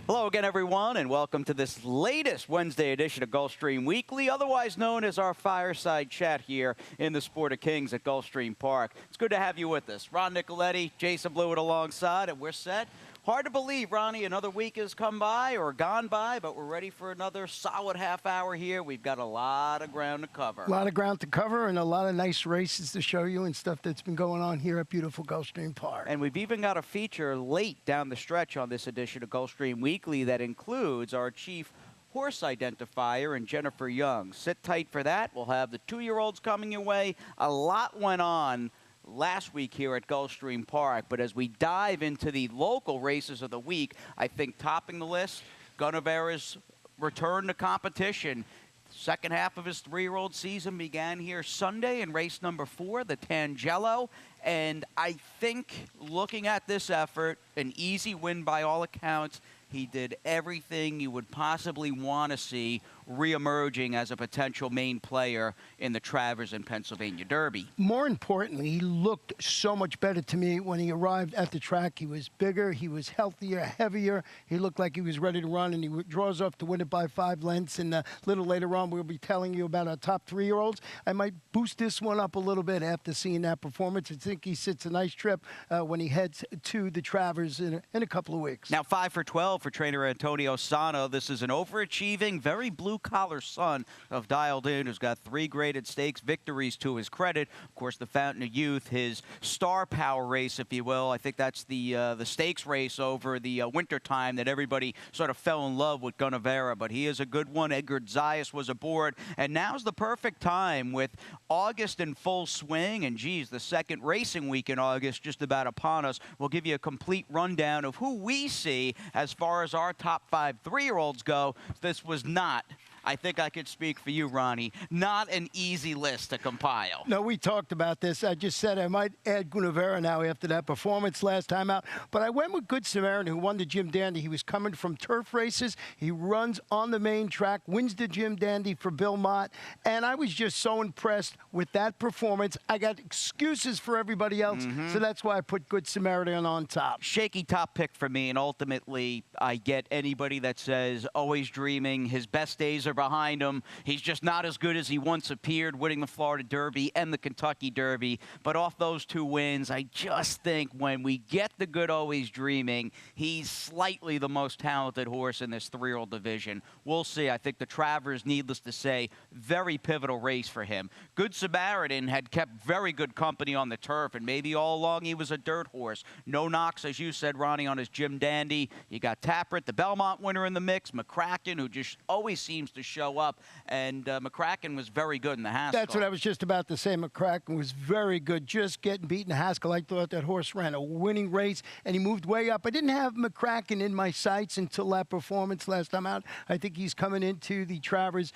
Hello again, everyone, and welcome to this latest Wednesday edition of Gulfstream Weekly, otherwise known as our fireside chat here in the Sport of Kings at Gulfstream Park. It's good to have you with us. Ron Nicoletti, Jason Blewett alongside, and we're set. Hard to believe, Ronnie, another week has come by or gone by, but we're ready for another solid half hour here. We've got a lot of ground to cover. A lot of ground to cover and a lot of nice races to show you and stuff that's been going on here at beautiful Gulfstream Park. And we've even got a feature late down the stretch on this edition of Gulfstream Weekly that includes our chief horse identifier and Jennifer Young. Sit tight for that. We'll have the 2-year-olds coming your way. A lot went on last week here at Gulfstream Park, but as we dive into the local races of the week, I think topping the list, Gunnevera's return to competition. Second half of his 3-year-old season began here Sunday in race number 4, the Tangelo. And I think looking at this effort, an easy win by all accounts. He did everything you would possibly want to see reemerging as a potential main player in the Travers and Pennsylvania Derby. More importantly, he looked so much better to me when he arrived at the track. He was bigger, he was healthier, heavier. He looked like he was ready to run, and he draws off to win it by 5 lengths. And a little later on, we'll be telling you about our top 3-year-olds. I might boost this one up a little bit after seeing that performance. I think he sits a nice trip when he heads to the Travers in a couple of weeks. Now 5 for 12 for trainer Antonio Sano. This is an overachieving, very blue-collar son of Dialed In, who's got 3 graded stakes victories to his credit. Of course, the Fountain of Youth, his star power race, if you will. I think that's the stakes race over the winter time that everybody sort of fell in love with Gunnevera, but he is a good one. Edgar Zayas was aboard, and now's the perfect time with August in full swing, and geez, the second racing week in August just about upon us. We'll give you a complete rundown of who we see as far as our top 5 3-year-olds go. This was not, I think I could speak for you, Ronnie, not an easy list to compile. No, we talked about this. I just said I might add Gunnevera now after that performance last time out. But I went with Good Samaritan, who won the Jim Dandy. He was coming from turf races. He runs on the main track, wins the Jim Dandy for Bill Mott. And I was just so impressed with that performance. I got excuses for everybody else, so that's why I put Good Samaritan on top. Shaky top pick for me, and ultimately I get anybody that says always dreaming. His best days are behind him. He's just not as good as he once appeared, winning the Florida Derby and the Kentucky Derby. But off those 2 wins, I just think when we get the good always dreaming, he's slightly the most talented horse in this 3-year-old division. We'll see. I think the Travers, needless to say, very pivotal race for him. Good Samaritan had kept very good company on the turf, and maybe all along he was a dirt horse. No knocks, as you said, Ronnie, on his Jim Dandy. You got Tappert, the Belmont winner in the mix, McCracken, who just always seems to show up, and McCracken was very good in the Haskell. That's what I was just about to say. McCracken was very good, just getting beaten Haskell. I thought that horse ran a winning race, and he moved way up. I didn't have McCracken in my sights until that performance last time out. I think he's coming into the Travers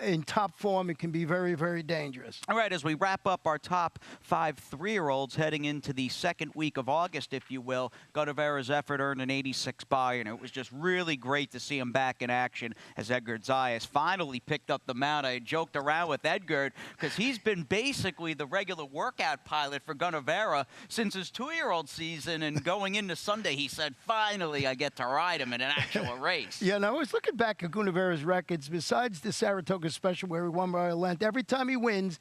in top form. It can be very, very dangerous. All right, as we wrap up our top 5 3-year-olds heading into the second week of August, if you will, Gunnevera's effort earned an 86 buy, and it was just really great to see him back in action as Edgar Zayas finally picked up the mount. I joked around with Edgar because he's been basically the regular workout pilot for Gunnevera since his 2-year-old season, and going into Sunday, he said, finally, I get to ride him in an actual race. Yeah, and I was looking back at Gunnevera's records. Besides the Saratoga Special where he won by a length, every time he wins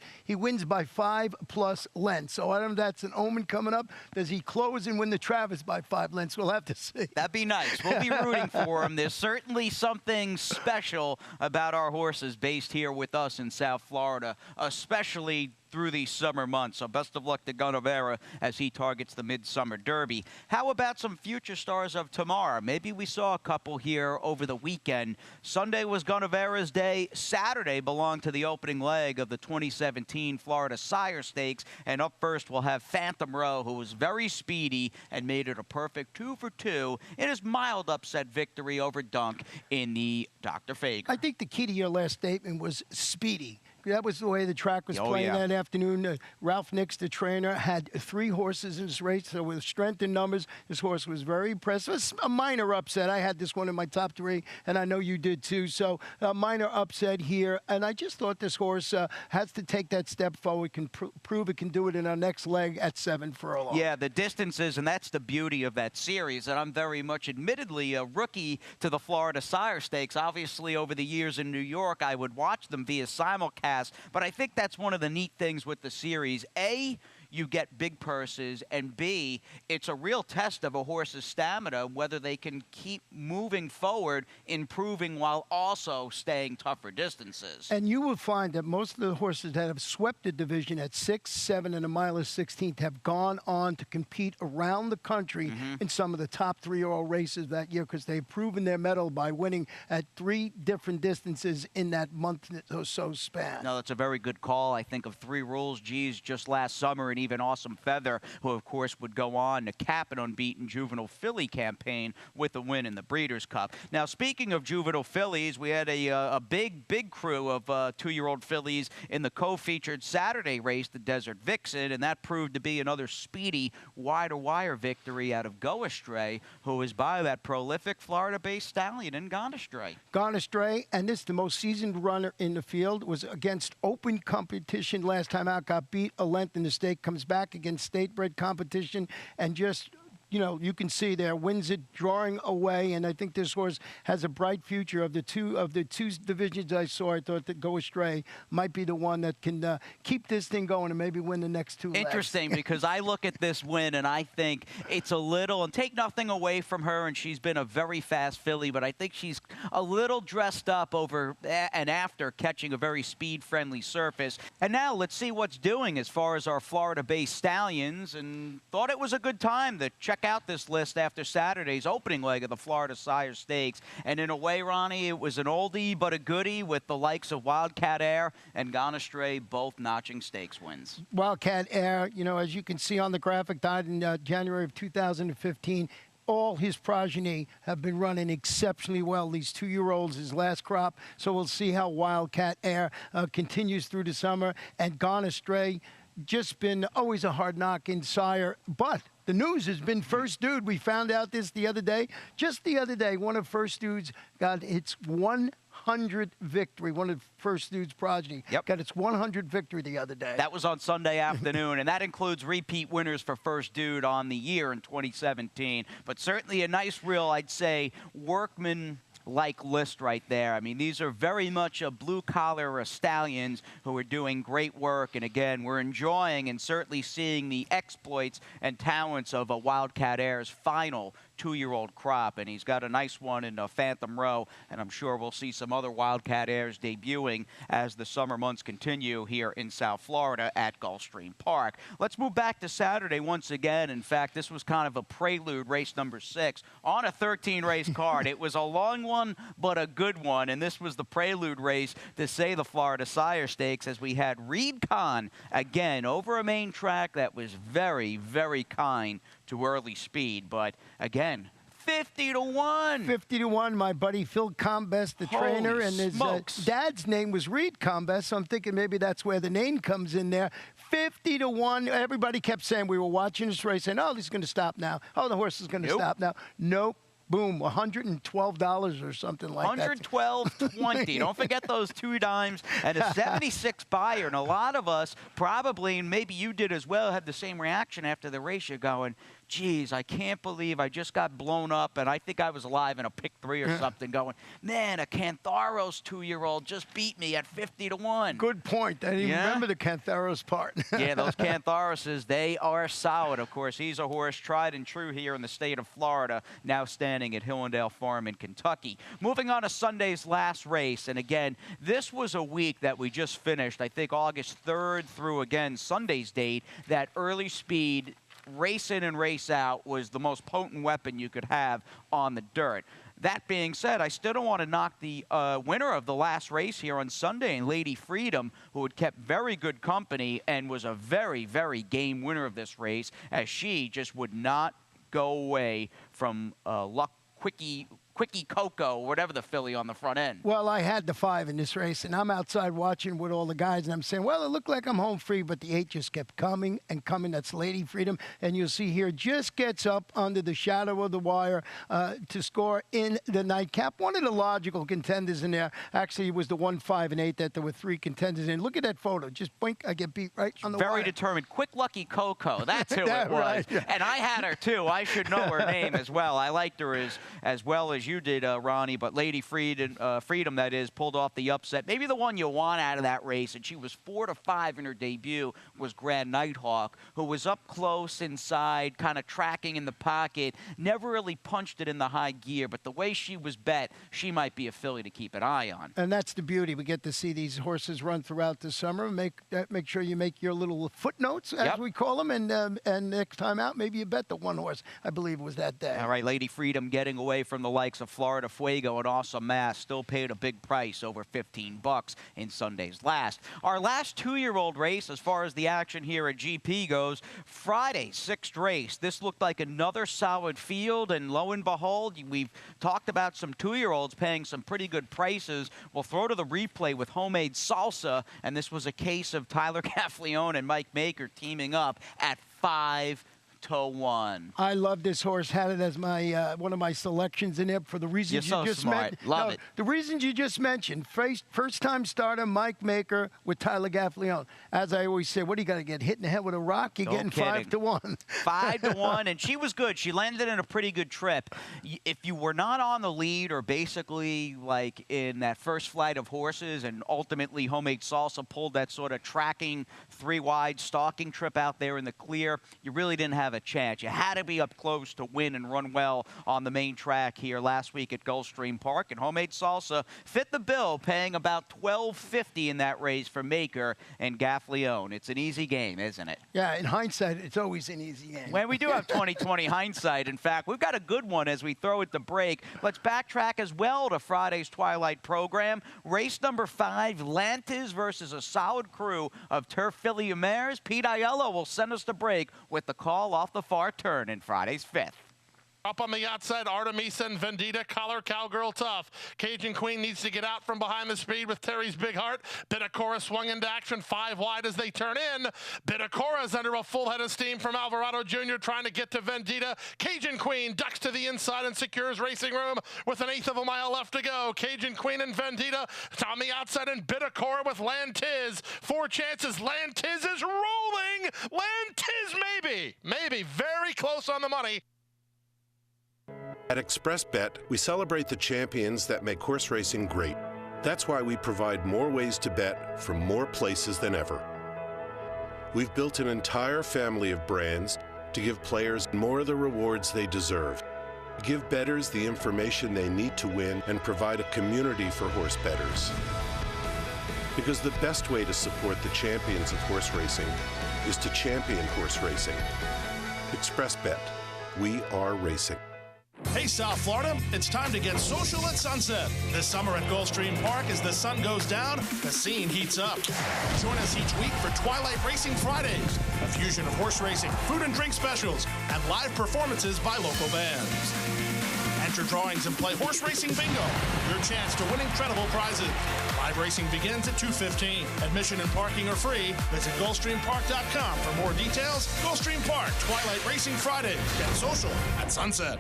by 5+ lengths. So I don't know if that's an omen coming up. Does he close and win the Travers by 5 lengths? We'll have to see. That'd be nice. We'll be rooting for him. There's certainly something special about our horses based here with us in South Florida, especially through these summer months. So best of luck to Gunnevera as he targets the Midsummer Derby. How about some future stars of tomorrow? Maybe we saw a couple here over the weekend. Sunday was Gunnevera's day. Saturday belonged to the opening leg of the 2017 Florida Sire Stakes. And up first, we'll have Phantom Row, who was very speedy and made it a perfect 2 for 2 in his mild upset victory over Dunk in the Dr. Fager. I think the key to your last statement was speedy. That was the way the track was playing that afternoon. Ralph Nix, the trainer, had 3 horses in this race, so with strength in numbers, this horse was very impressive. It was a minor upset. I had this one in my top 3, and I know you did too. So a minor upset here, and I just thought this horse has to take that step forward, can prove it can do it in our next leg at 7 furlongs. Yeah, the distances, and that's the beauty of that series. And I'm very much, admittedly, a rookie to the Florida Sire Stakes. Obviously, over the years in New York, I would watch them via simulcast. But I think that's one of the neat things with the series. A, you get big purses, and B, it's a real test of a horse's stamina, whether they can keep moving forward, improving while also staying tougher distances. And you will find that most of the horses that have swept the division at 6, 7, and a mile of 16th have gone on to compete around the country in some of the top 3-year-old races that year, because they've proven their mettle by winning at 3 different distances in that month or so span. No, that's a very good call. I think of 3 Rules G's just last summer, and even Awesome Feather, who of course would go on to cap an unbeaten juvenile filly campaign with a win in the Breeders' Cup. Now, speaking of juvenile fillies, we had a big crew of 2-year-old fillies in the co-featured Saturday race, the Desert Vixen, and that proved to be another speedy wire-to-wire victory out of Go Astray, who is by that prolific Florida-based stallion in Gone Astray. Gone Astray, and this, the most seasoned runner in the field, was against open competition last time out, got beat a length in the stake, comes back against state-bred competition, and just, you know, you can see there, wins it, drawing away, and I think this horse has a bright future. Of the two divisions I saw, I thought that Go Astray might be the one that can keep this thing going and maybe win the next 2 legs. Interesting, because I look at this win and I think it's a little, and take nothing away from her, and she's been a very fast filly, but I think she's a little dressed up over and after catching a very speed-friendly surface. And now let's see what's doing as far as our Florida-based stallions, and thought it was a good time to check out this list after Saturday's opening leg of the Florida Sire Stakes. And in a way, Ronnie, it was an oldie but a goodie, with the likes of Wildcat Air and Gone Astray both notching stakes wins. Wildcat Air, you know, as you can see on the graphic, died in January of 2015. All his progeny have been running exceptionally well. These 2-year-olds, his last crop. So we'll see how Wildcat Air continues through the summer. And Gone Astray, just been always a hard knock in sire, but the news has been First Dude. We found out this the other day. Just the other day, one of First Dude's got its 100th victory. One of First Dude's progeny got its 100th victory the other day. That was on Sunday afternoon, and that includes repeat winners for First Dude on the year in 2017. But certainly a nice, real, I'd say, workman-like list right there. I mean, these are very much a blue-collar stallions who are doing great work. And again, we're enjoying and certainly seeing the exploits and talents of a Wildcat Air's final 2-year-old crop, and he's got a nice one in Phantom Row, and I'm sure we'll see some other Wildcat Airs debuting as the summer months continue here in South Florida at Gulfstream Park. Let's move back to Saturday once again. In fact, this was kind of a prelude, race number 6 on a 13-race card. It was a long one, but a good one, and this was the prelude race to say the Florida Sire Stakes, as we had Reed Kahn again over a main track that was very, very kind to early speed, but again, 50-1. 50-1. My buddy Phil Combest, the trainer, and his dad's name was Reed Combest, so I'm thinking maybe that's where the name comes in there. 50-1. Everybody kept saying, we were watching this race, saying, oh, he's going to stop now. Oh, the horse is going to stop now. Nope. Boom, $112 or something like that. $112.20. Don't forget those 2 dimes and a 76 buyer. And a lot of us probably, and maybe you did as well, had the same reaction after the race. You're going, geez, I can't believe I just got blown up, and I think I was alive in a pick 3 or something, going, man, a Cantharos 2-year-old just beat me at 50-1. Good point. I didn't even remember the Cantharos part. Yeah, those Cantharoses, they are solid. Of course, he's a horse tried and true here in the state of Florida, now standing at Hillendale Farm in Kentucky. Moving on to Sunday's last race, and again, this was a week that we just finished, I think August 3rd through, again, Sunday's date, that early speed race in and race out was the most potent weapon you could have on the dirt. That being said, I still don't want to knock the winner of the last race here on Sunday, and Lady Freedom, who had kept very good company and was a very, very game winner of this race, as she just would not go away from Luck Quickie Quickie Coco, whatever the filly on the front end. Well, I had the 5 in this race, and I'm outside watching with all the guys, and I'm saying, well, it looked like I'm home free, but the 8 just kept coming and coming. That's Lady Freedom, and you'll see here, just gets up under the shadow of the wire to score in the nightcap. One of the logical contenders in there. Actually, it was the 1, 5, and 8 that there were 3 contenders in. Look at that photo. Just blink, I get beat right on the wire. Very determined. Quick Lucky Coco. That's who it was. Right, yeah. And I had her, too. I should know her name as well. I liked her as well as you did, Ronnie. But Lady Freedom, that is, pulled off the upset. Maybe the one you want out of that race, and she was 4-5 in her debut, was Grand Nighthawk, who was up close inside, kind of tracking in the pocket. Never really punched it in the high gear. But the way she was bet, she might be a filly to keep an eye on. And that's the beauty. We get to see these horses run throughout the summer. Make sure you make your little footnotes, as we call them, and next time out, maybe you bet the one horse. I believe it was that day. All right, Lady Freedom getting away from the likes of Florida Fuego and Awesome Mass. Still paid a big price, over $15 in Sunday's last. Our last 2-year-old race, as far as the action here at GP goes, Friday, 6th race. This looked like another solid field, and lo and behold, we've talked about some 2-year-olds paying some pretty good prices. We'll throw to the replay with Homemade Salsa, and this was a case of Tyler Gaffleone and Mike Maker teaming up at 5-1. I love this horse. Had it as my one of my selections in there for the reasons You're you so just smart. mentioned. Love it. The reasons you just mentioned. First-time starter Mike Maker with Tyler Gaffleone. As I always say, what do you got to get hit in the head with a rock? You're getting 5-1. 5-1, and she was good. She landed in a pretty good trip. If you were not on the lead, or basically like in that first flight of horses, and ultimately Homemade Salsa pulled that sort of tracking 3-wide stalking trip out there in the clear, you really didn't have a chance. You had to be up close to win and run well on the main track here last week at Gulfstream Park, and Homemade Salsa fit the bill, paying about $12.50 in that race for Maker and Gaffleone. It's an easy game, isn't it? Yeah, in hindsight, it's always an easy game. Well, we do have 20/20 hindsight. In fact, we've got a good one as we throw it to break. Let's backtrack as well to Friday's Twilight program. Race number 5, Lantis versus a solid crew of turf filly mares. Pete Aiello will send us to break with the call off the far turn in Friday's 5th. Up on the outside, Artemisa and Vendita, collar Cowgirl Tough. Cajun Queen needs to get out from behind the speed with Terry's Big Heart. Bitacora swung into action 5 wide as they turn in. Bitacora's under a full head of steam from Alvarado Jr. trying to get to Vendita. Cajun Queen ducks to the inside and secures racing room with 1/8 of a mile left to go. Cajun Queen and Vendita on the outside, and Bitacora with Lantiz. 4 chances. Lantiz is rolling. Lantiz maybe very close on the money. At ExpressBet, we celebrate the champions that make horse racing great. That's why we provide more ways to bet from more places than ever. We've built an entire family of brands to give players more of the rewards they deserve, give bettors the information they need to win, and provide a community for horse bettors. Because the best way to support the champions of horse racing is to champion horse racing. ExpressBet. We are racing. Hey, South Florida, it's time to get social at sunset. This summer at Gulfstream Park, as the sun goes down, the scene heats up. Join us each week for Twilight Racing Fridays, a fusion of horse racing, food and drink specials, and live performances by local bands. Enter drawings and play horse racing bingo, your chance to win incredible prizes. Live racing begins at 2:15. Admission and parking are free. Visit GulfstreamPark.com for more details. Gulfstream Park, Twilight Racing Fridays. Get social at sunset.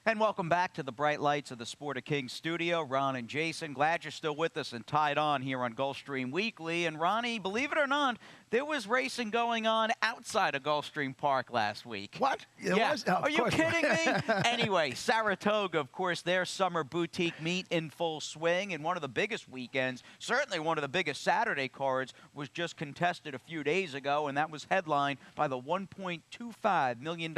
And welcome back to the bright lights of the Sport of Kings studio. Ron and Jason, glad you're still with us and tied on here on Gulfstream Weekly. And Ronnie, believe it or not, there was racing going on outside of Gulfstream Park last week. What? Yeah. Oh, are you kidding me? Anyway, Saratoga, of course, their summer boutique meet in full swing. And one of the biggest weekends, certainly one of the biggest Saturday cards, was just contested a few days ago. And that was headlined by the $1.25 million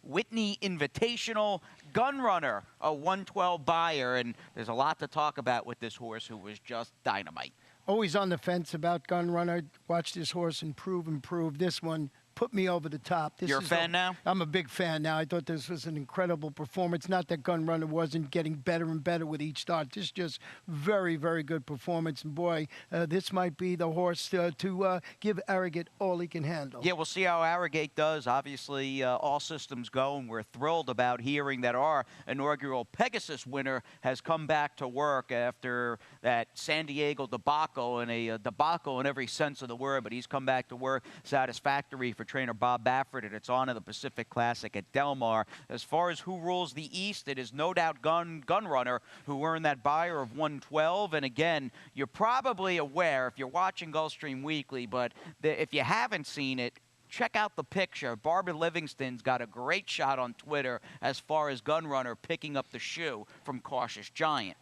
Whitney Invitational Gunrunner, a 112 buyer. And there's a lot to talk about with this horse, who was just dynamite. Always on the fence about Gunrunner. Watch this horse improve. This one put me over the top. You're a fan now? I'm a big fan now. I thought this was an incredible performance. Not that Gun Runner wasn't getting better and better with each start. This just very, very good performance. And boy, this might be the horse to give Arrogate all he can handle. Yeah, we'll see how Arrogate does. Obviously, all systems go, and we're thrilled about hearing that our inaugural Pegasus winner has come back to work after that San Diego debacle, and a debacle in every sense of the word, but he's come back to work satisfactory for trainer Bob Baffert, and it's on to the Pacific Classic at Del Mar. As far as who rules the East, it is no doubt Gun Runner, who earned that buyer of 112. And again, you're probably aware if you're watching Gulfstream Weekly, but if you haven't seen it, check out the picture. Barbara Livingston's got a great shot on Twitter as far as Gun Runner picking up the shoe from Cautious Giant.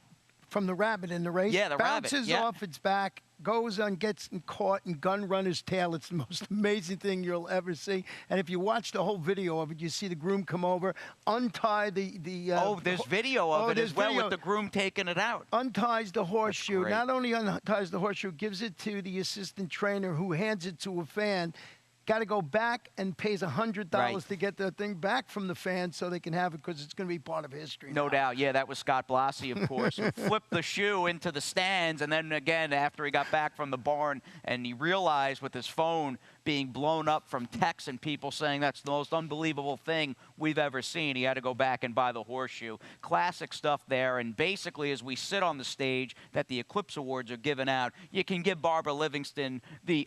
From the rabbit in the race? Yeah, the rabbit. Bounces off its back, goes on, gets caught in Gun Runner's tail. It's the most amazing thing you'll ever see. And if you watch the whole video of it, you see the groom come over, untie the there's video of it as well with the groom taking it out. Unties the horseshoe. Not only unties the horseshoe, gives it to the assistant trainer who hands it to a fan. Got to go back and pays $100 to get the thing back from the fans so they can have it, because it's going to be part of history. No doubt. Yeah, that was Scott Blassie, of course, who flipped the shoe into the stands, and then again after he got back from the barn and he realized with his phone being blown up from texts and people saying that's the most unbelievable thing we've ever seen, he had to go back and buy the horseshoe. Classic stuff there. And basically, as we sit on the stage that the Eclipse Awards are given out, you can give Barbara Livingston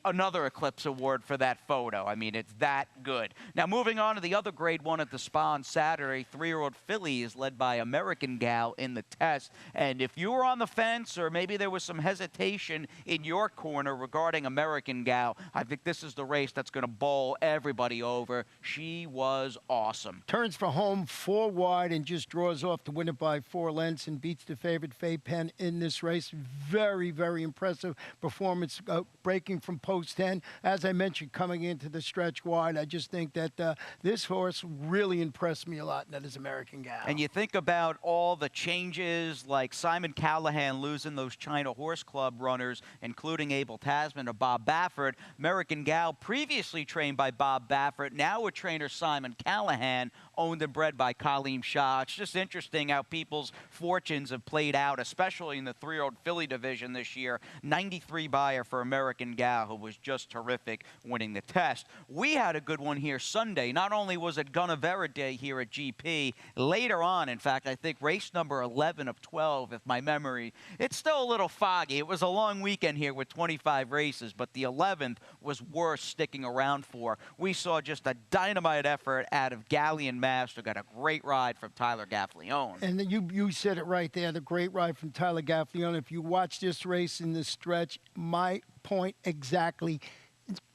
another Eclipse Award for that photo. I mean, it's that good. Now, moving on to the other Grade 1 at the Spa on Saturday, 3-year-old filly is led by American Gal in the test. And if you were on the fence, or maybe there was some hesitation in your corner regarding American Gal, I think this is the race that's going to bowl everybody over. She was awesome. Turns for home 4 wide and just draws off to win it by 4 lengths and beats the favorite Faye Penn in this race. Very, very impressive performance, breaking from post 10. As I mentioned, coming into the stretch wide, I just think that this horse really impressed me a lot, and that is American Gal. And you think about all the changes, like Simon Callahan losing those China Horse Club runners, including Abel Tasman or Bob Baffert. American Gal, previously trained by Bob Baffert, now with trainer Simon Callahan, owned and bred by Kaleem Shah. It's just interesting how people's fortunes have played out, especially in the 3-year-old filly division this year. 93 buyer for American Gal, who was just terrific winning the test. We had a good one here Sunday. Not only was it Gunnevera Day here at GP, later on, in fact, I think race number 11 of 12, if my memory, it's still a little foggy. It was a long weekend here with 25 races, but the 11th was worth sticking around for. We saw just a dynamite effort out of Galleon Master, got a great ride from Tyler Gaffleone. And you said it right there, the great ride from Tyler Gaffleone. If you watch this race in the stretch, my point exactly,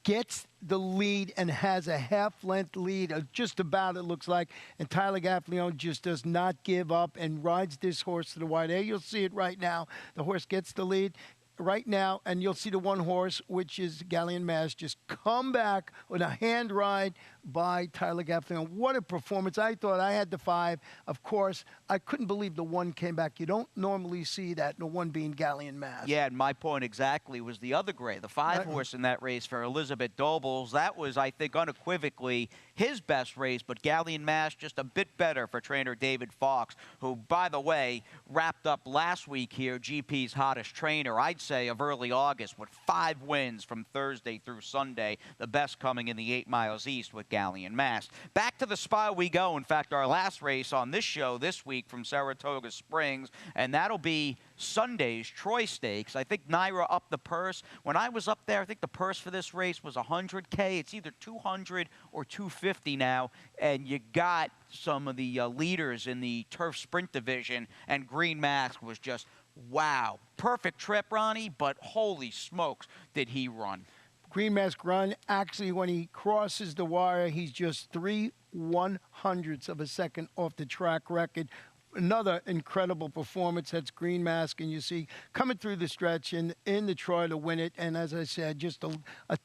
gets the lead and has a half-length lead, just about, it looks like. And Tyler Gaffleone just does not give up and rides this horse to the wide. There, you'll see it right now. The horse gets the lead right now, and you'll see the one horse, which is Galleon Mass, just come back with a hand ride by Tyler Gaffleone. What a performance. I thought I had the 5. Of course, I couldn't believe the 1 came back. You don't normally see that, the 1 being Galleon Mass. Yeah, and my point exactly was the other gray, the 5 horse in that race for Elizabeth Dobles. That was, I think, unequivocally his best race, but Galleon Mass just a bit better for trainer David Fox, who, by the way, wrapped up last week here, GP's hottest trainer, I'd say, of early August, with 5 wins from Thursday through Sunday, the best coming in the 8 miles east with Galleon Mass. Back to the Spa we go. In fact, our last race on this show this week from Saratoga Springs, and that'll be Sunday's Troy Stakes. I think Naira upped the purse. When I was up there, I think the purse for this race was $100K. It's either $200 or $250 now, and you got some of the leaders in the turf sprint division, and Green Mask was just, wow. Perfect trip, Ronnie, but holy smokes did he run. Green Mask run, actually, when he crosses the wire, he's just 3/100ths of a second off the track record. Another incredible performance. That's Green Mask, and you see coming through the stretch in the Troy to win it. And as I said, just a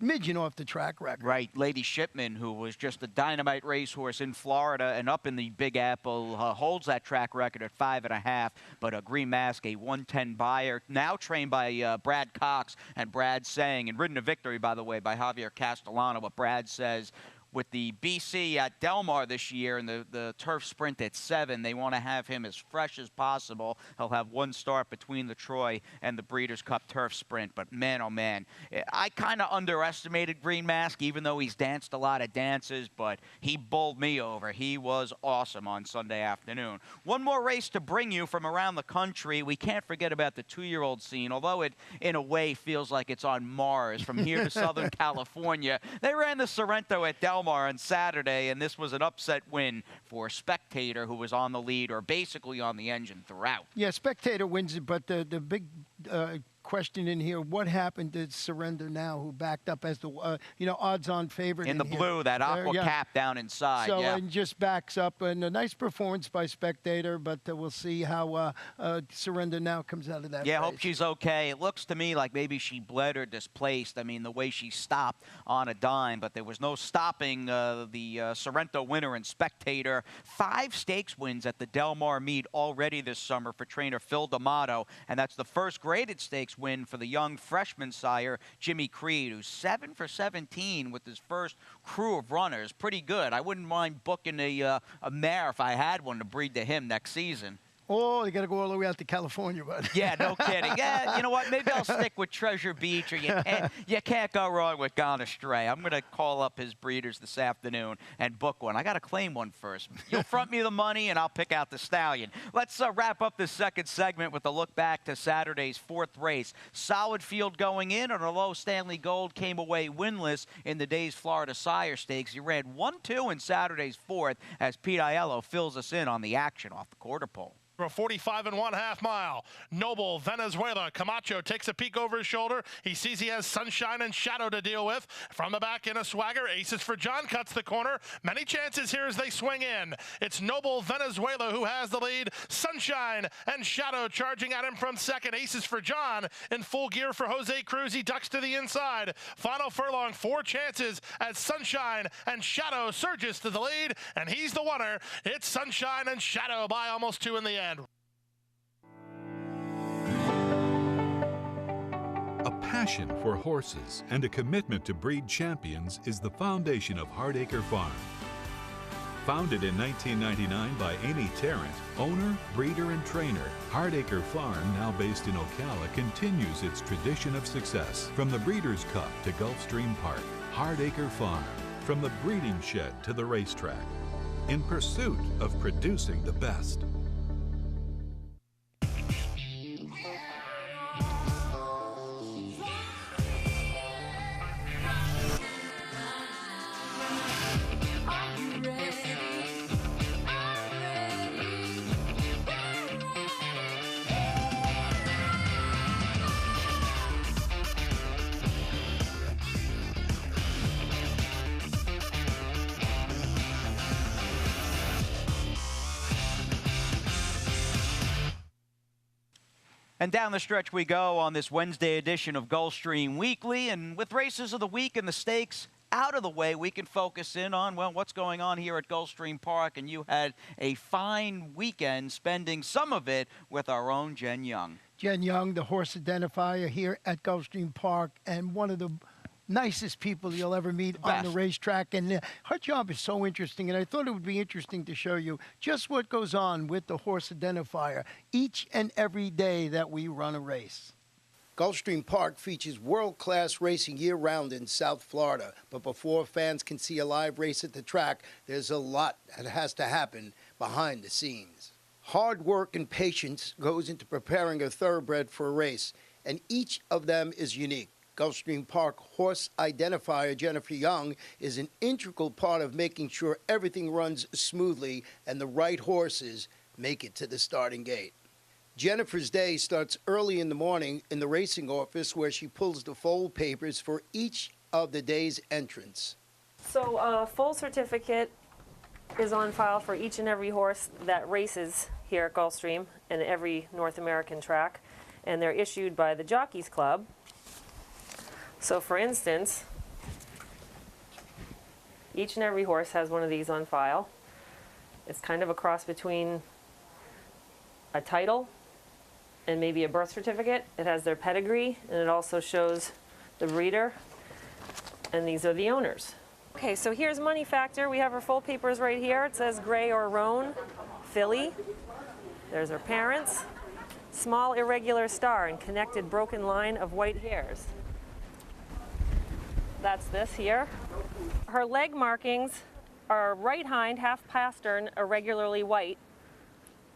smidgen off the track record. Right, Lady Shipman, who was just a dynamite racehorse in Florida and up in the Big Apple, holds that track record at 5.5. But Green Mask, a 110 buyer, now trained by Brad Cox, and Brad saying, and ridden to victory, by the way, by Javier Castellano. What Brad says, with the BC at Del Mar this year and the turf sprint at 7, they want to have him as fresh as possible. He'll have one start between the Troy and the Breeders' Cup turf sprint. But man, oh man, I kind of underestimated Green Mask, even though he's danced a lot of dances, but he bowled me over. He was awesome on Sunday afternoon. One more race to bring you from around the country. We can't forget about the 2-year-old scene, although it, in a way, feels like it's on Mars from here to Southern California. They ran the Sorrento at Del Mar on Saturday, and this was an upset win for Spectator, who was on the lead or basically on the engine throughout. Yeah, Spectator wins it, but the big question in here, what happened to Surrender Now, who backed up as the odds-on favorite in the here. blue, that aqua cap down inside. So and just backs up, and a nice performance by Spectator, but we'll see how Surrender Now comes out of that Yeah, race. hope she's okay. It looks to me like maybe she bled or displaced. I mean, the way she stopped on a dime, but there was no stopping the Sorrento winner and Spectator. 5 stakes wins at the Del Mar meet already this summer for trainer Phil D'Amato, and that's the first graded stakes win for the young freshman sire, Jimmy Creed, who's 7 for 17 with his first crew of runners. Pretty good. I wouldn't mind booking a mare if I had one to breed to him next season. Oh, you got to go all the way out to California, bud. Yeah, no kidding. Yeah, you know what? Maybe I'll stick with Treasure Beach, or you can't go wrong with Gone Astray. I'm going to call up his breeders this afternoon and book one. I got to claim one first. You'll front me the money, and I'll pick out the stallion. Let's wrap up this second segment with a look back to Saturday's 4th race. Solid field going in, and although Stanley Gold came away winless in the day's Florida Sire Stakes, he ran 1-2 in Saturday's 4th as Pete Aiello fills us in on the action off the quarter pole. For 45 1/2 mile. Noble, Venezuela. Camacho takes a peek over his shoulder. He sees he has Sunshine and Shadow to deal with. From the back in a swagger. Aces for John cuts the corner. Many chances here as they swing in. It's Noble, Venezuela who has the lead. Sunshine and Shadow charging at him from second. Aces for John in full gear for Jose Cruz. He ducks to the inside. Final furlong, 4 chances as Sunshine and Shadow surges to the lead, and he's the winner. It's Sunshine and Shadow by almost 2 in the end. A passion for horses and a commitment to breed champions is the foundation of Hardacre Farm. Founded in 1999 by Amy Tarrant, owner, breeder, and trainer, Hardacre Farm, now based in Ocala, continues its tradition of success. From the Breeders' Cup to Gulfstream Park, Hardacre Farm, from the breeding shed to the racetrack, in pursuit of producing the best. And down the stretch we go on this Wednesday edition of Gulfstream Weekly. And with races of the week and the stakes out of the way, we can focus in on, well, what's going on here at Gulfstream Park. And you had a fine weekend, spending some of it with our own Jen Young. Jen Young, the horse identifier here at Gulfstream Park, and one of the nicest people you'll ever meet on the racetrack. And her job is so interesting, and I thought it would be interesting to show you just what goes on with the horse identifier each and every day that we run a race. Gulfstream Park features world-class racing year-round in South Florida, but before fans can see a live race at the track, there's a lot that has to happen behind the scenes. Hard work and patience goes into preparing a thoroughbred for a race, and each of them is unique. Gulfstream Park horse identifier Jennifer Young is an integral part of making sure everything runs smoothly and the right horses make it to the starting gate. Jennifer's day starts early in the morning in the racing office, where she pulls the fold papers for each of the day's entrants. So a full certificate is on file for each and every horse that races here at Gulfstream and every North American track, and they're issued by the Jockeys Club. So for instance, Each and every horse has one of these on file. It's kind of a cross between a title and maybe a birth certificate. It has their pedigree, and it also shows the breeder, and these are the owners. Okay, so here's Money Factor. We have her full papers right here. It says Gray or Roan, filly. There's her parents. Small irregular star and connected broken line of white hairs. That's this here. Her leg markings are right hind, half pastern, irregularly white,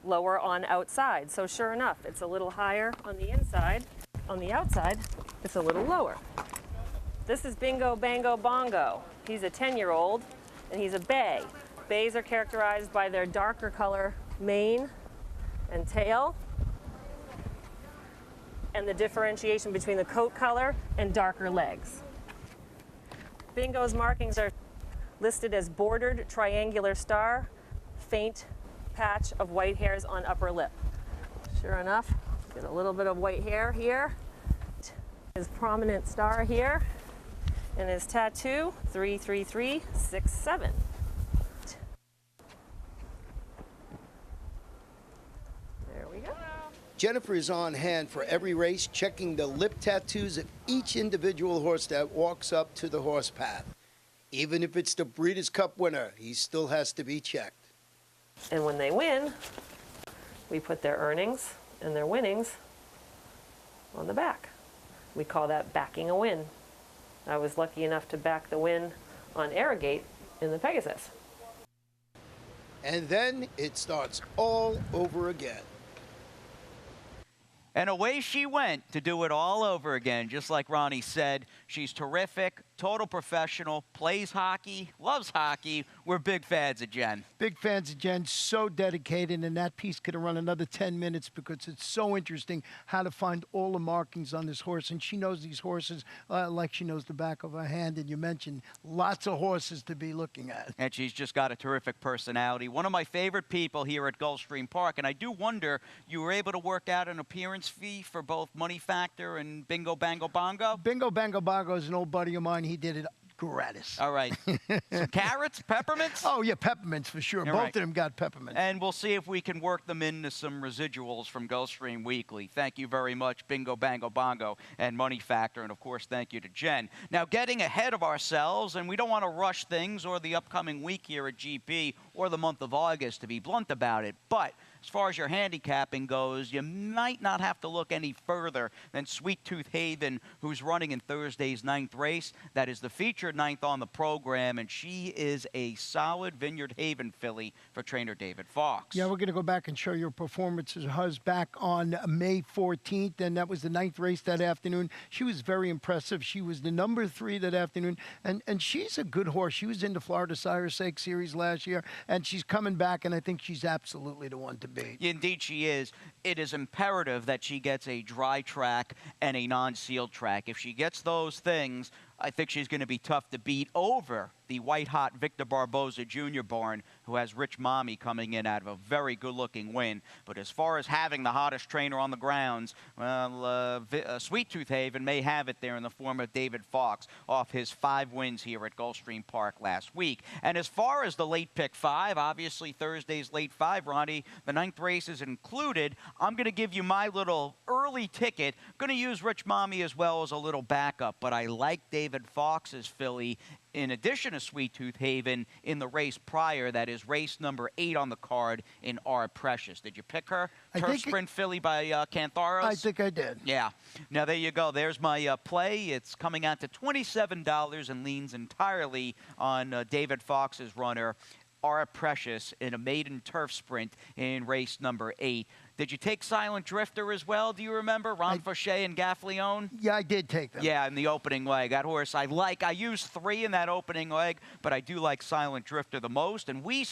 lower on outside. So sure enough, it's a little higher on the inside. On the outside, it's a little lower. This is Bingo Bango Bongo. He's a 10-year-old, and he's a bay. Bays are characterized by their darker color mane and tail, and the differentiation between the coat color and darker legs. Bingo's markings are listed as bordered triangular star, faint patch of white hairs on upper lip. Sure enough, get a little bit of white hair here. His prominent star here, and his tattoo, 33367. There we go. Jennifer is on hand for every race, checking the lip tattoos of each individual horse that walks up to the horse path. Even if it's the Breeders' Cup winner, he still has to be checked. And when they win, we put their earnings and their winnings on the back. We call that backing a win. I was lucky enough to back the win on Arrogate in the Pegasus. And then it starts all over again. And away she went to do it all over again. Just like Ronnie said, she's terrific, total professional, plays hockey, loves hockey. We're big fans of Jen. Big fans of Jen, so dedicated, and that piece could have run another 10 minutes because it's so interesting how to find all the markings on this horse. And she knows these horses like she knows the back of her hand. And you mentioned lots of horses to be looking at. And she's just got a terrific personality. One of my favorite people here at Gulfstream Park. And I do wonder, you were able to work out an appearance fee for both Money Factor and Bingo Bango Bongo? Bingo Bango Bongo is an old buddy of mine. He did it gratis. All right. Some carrots, peppermints? Oh, yeah, peppermints for sure. All Both right. of them got peppermints. And we'll see if we can work them into some residuals from Gulfstream Weekly. Thank you very much, Bingo Bango Bongo and Money Factor. And, of course, thank you to Jen. Now, getting ahead of ourselves, and we don't want to rush things or the upcoming week here at GP or the month of August, to be blunt about it. But as far as your handicapping goes, you might not have to look any further than Sweet Tooth Haven, who's running in Thursday's 9th race. That is the featured 9th on the program, and she is a solid Vineyard Haven filly for trainer David Fox. Yeah, we're going to go back and show your performances of hers back on May 14th, and that was the 9th race that afternoon. She was very impressive. She was the number 3 that afternoon, and she's a good horse. She was in the Florida Sire's Sake Series last year, and she's coming back, and I think she's absolutely the one to beat. Indeed she is. It is imperative that she gets a dry track and a non-sealed track. If she gets those things, I think she's going to be tough to beat over the white-hot Victor Barboza Jr. barn, who has Rich Mommy coming in out of a very good-looking win. But as far as having the hottest trainer on the grounds, well, Sweet Tooth Haven may have it there in the form of David Fox off his 5 wins here at Gulfstream Park last week. And as far as the late pick 5, obviously Thursday's late 5, Ronnie, the 9th race is included. I'm going to give you my little early ticket. I'm going to use Rich Mommy as well as a little backup, but I like David Fox's filly in addition to Sweet Tooth Haven in the race prior. That is race number 8 on the card in Our Precious. Did you pick her? Turf Sprint filly by Cantharos? I think I did. Yeah. Now, there you go. There's my play. It's coming out to $27 and leans entirely on David Fox's runner, Our Precious, in a maiden turf sprint in race number 8. Did you take Silent Drifter as well? Do you remember? Ron Fauché and Gaffleone? Yeah, I did take them. Yeah, in the opening leg. That horse I like. I used 3 in that opening leg, but I do like Silent Drifter the most. And we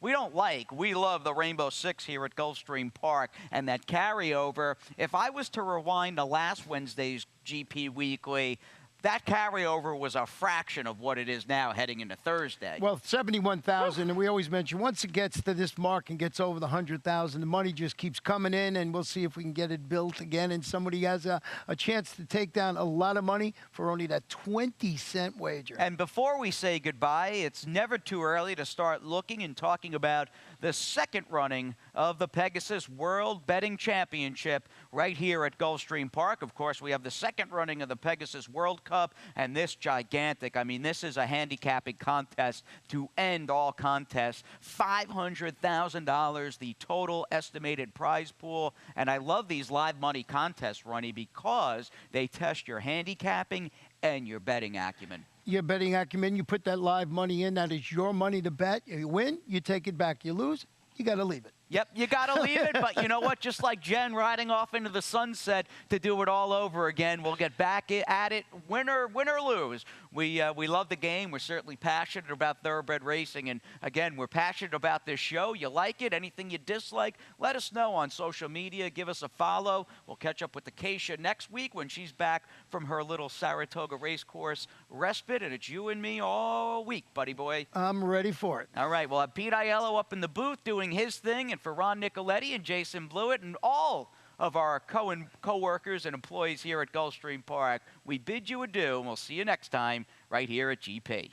love the Rainbow Six here at Gulfstream Park and that carryover. If I was to rewind to last Wednesday's GP Weekly, that carryover was a fraction of what it is now heading into Thursday. Well, 71,000, and we always mention once it gets to this mark and gets over the 100,000, the money just keeps coming in, and we'll see if we can get it built again. And somebody has a chance to take down a lot of money for only that 20-cent wager. And before we say goodbye, it's never too early to start looking and talking about the second running of the Pegasus World Betting Championship right here at Gulfstream Park. Of course, we have the second running of the Pegasus World Cup, and this gigantic, I mean, this is a handicapping contest to end all contests. $500,000, the total estimated prize pool. And I love these live money contests, Ronnie, because they test your handicapping and your betting acumen. Your betting acumen, you put that live money in, that is your money to bet. You win, you take it back. You lose, you got to leave it. Yep, you got to leave it, but you know what? Just like Jen riding off into the sunset to do it all over again, we'll get back at it, win or lose. We love the game. We're certainly passionate about thoroughbred racing, and again, we're passionate about this show. You like it? Anything you dislike? Let us know on social media. Give us a follow. We'll catch up with Acacia next week when she's back from her little Saratoga racecourse respite, and it's you and me all week, buddy boy. I'm ready for it. All right, we'll have Pete Aiello up in the booth doing his thing, and for Ron Nicoletti and Jason Blewett and all of our co-workers and employees here at Gulfstream Park, we bid you adieu, and we'll see you next time right here at GP.